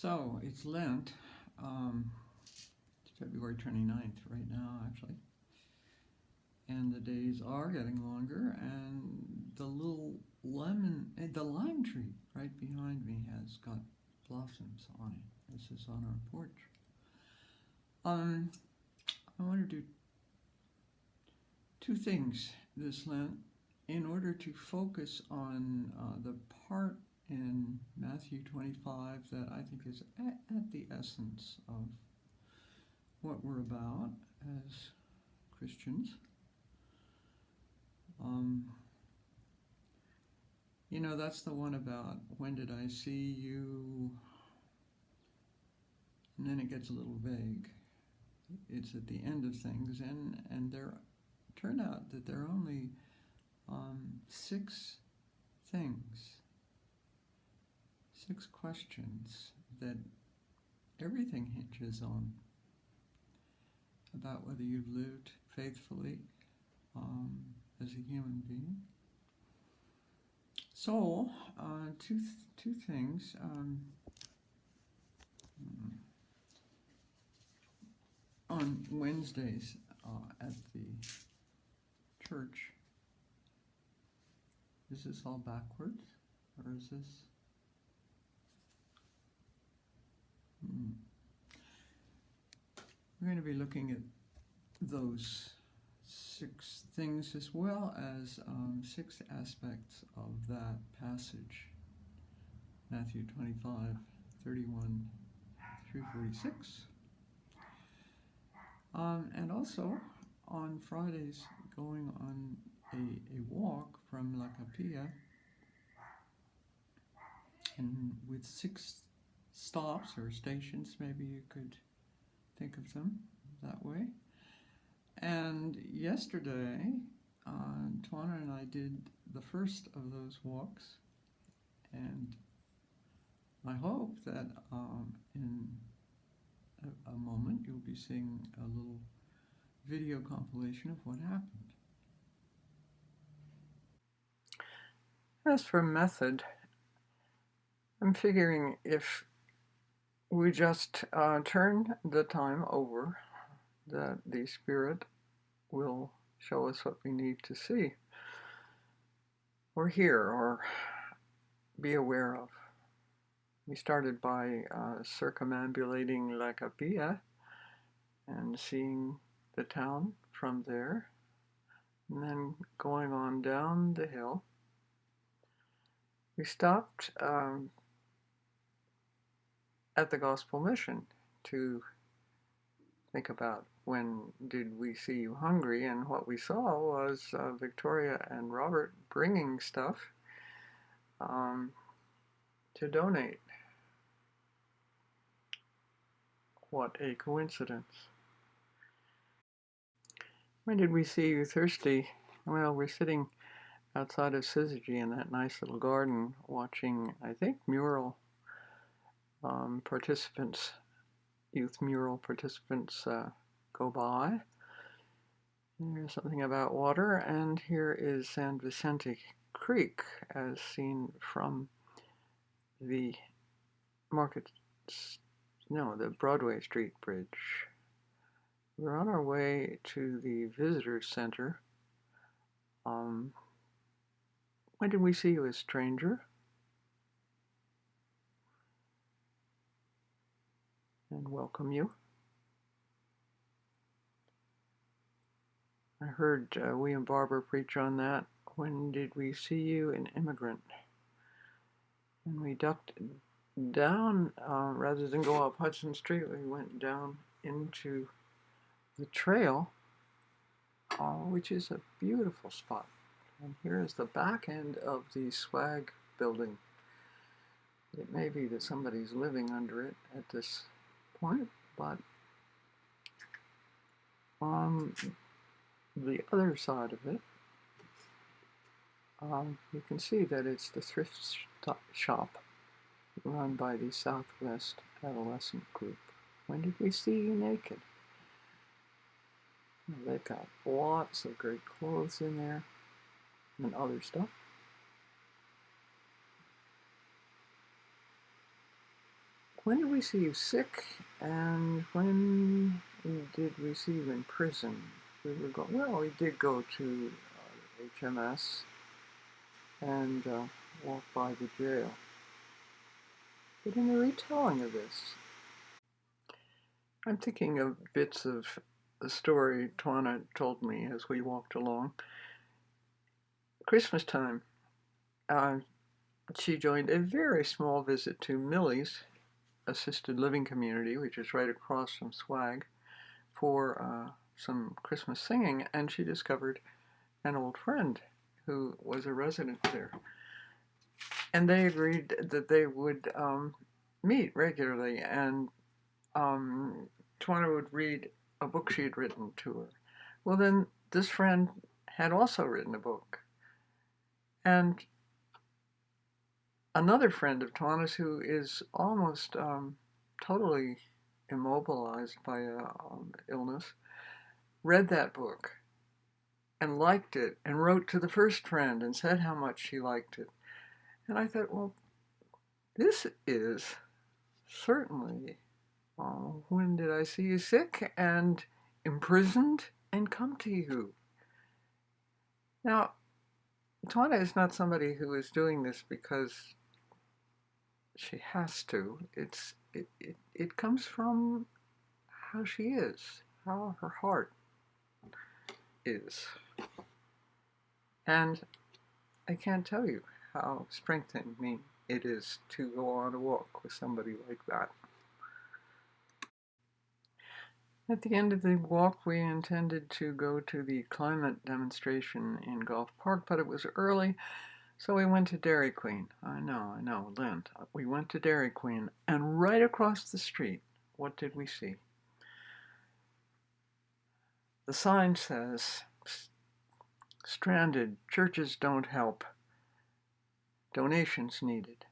So it's Lent. It's February 29th right now, actually. And the days are getting longer, and the the lime tree right behind me has got blossoms on it. This is on our porch. I want to do two things this Lent in order to focus on the part in Matthew 25 that I think is at the essence of what we're about as Christians. That's the one about when did I see you, and then it gets a little vague. It's at the end of things, and there turned out that there are only 6 things, 6 questions that everything hinges on about whether you've lived faithfully as a human being. So, two things. On Wednesdays at the church, is this all backwards, or is this? We're going to be looking at those 6 things as well as 6 aspects of that passage, Matthew 25, 31 through 46. And also on Fridays, going on a walk from La Capilla, and with 6 stops or stations, maybe you could think of them that way. And yesterday, Tawana and I did the first of those walks, and I hope that in a moment you'll be seeing a little video compilation of what happened. As for method, I'm figuring if we just turn the time over, that the Spirit will show us what we need to see or hear or be aware of. We started by circumambulating La Capilla and seeing the town from there, and then going on down the hill. We stopped at the Gospel Mission to think about when did we see you hungry, and what we saw was Victoria and Robert bringing stuff to donate. What a coincidence. When did we see you thirsty? Well, we're sitting outside of Syzygy in that nice little garden watching, I think, mural participants, youth mural participants go by. And there's something about water, and here is San Vicente Creek as seen from the the Broadway Street Bridge. We're on our way to the visitor center. When did we see you, a stranger? And welcome you. I heard William Barber preach on that. When did we see you, an immigrant? And we ducked down, rather than go up Hudson Street, we went down into the trail, which is a beautiful spot. And here is the back end of the swag building. It may be that somebody's living under it at this point, but on the other side of it, you can see that it's the thrift shop run by the Southwest Adolescent Group. When did we see you naked? They've got lots of great clothes in there and other stuff. When did we see you sick, and when did we see you in prison? We did go to HMS and walk by the jail. But in the retelling of this, I'm thinking of bits of the story Tawana told me as we walked along. Christmas time, she joined a very small visit to Millie's assisted living community, which is right across from Swag, for some Christmas singing, and she discovered an old friend who was a resident there. And they agreed that they would meet regularly, and Tawana would read a book she had written to her. Well, then this friend had also written a book. And another friend of Tawana's, who is almost totally immobilized by illness, read that book and liked it and wrote to the first friend and said how much she liked it. And I thought, well, this is certainly when did I see you sick and imprisoned and come to you? Now, Tawana is not somebody who is doing this because she has to. It comes from how she is, how her heart is. And I can't tell you how strengthening it is to go on a walk with somebody like that. At the end of the walk, we intended to go to the climate demonstration in Gulf Park, but it was early, so we went to Dairy Queen. I know, Lent. We went to Dairy Queen, and right across the street, what did we see? The sign says, "Stranded, churches don't help. Donations needed."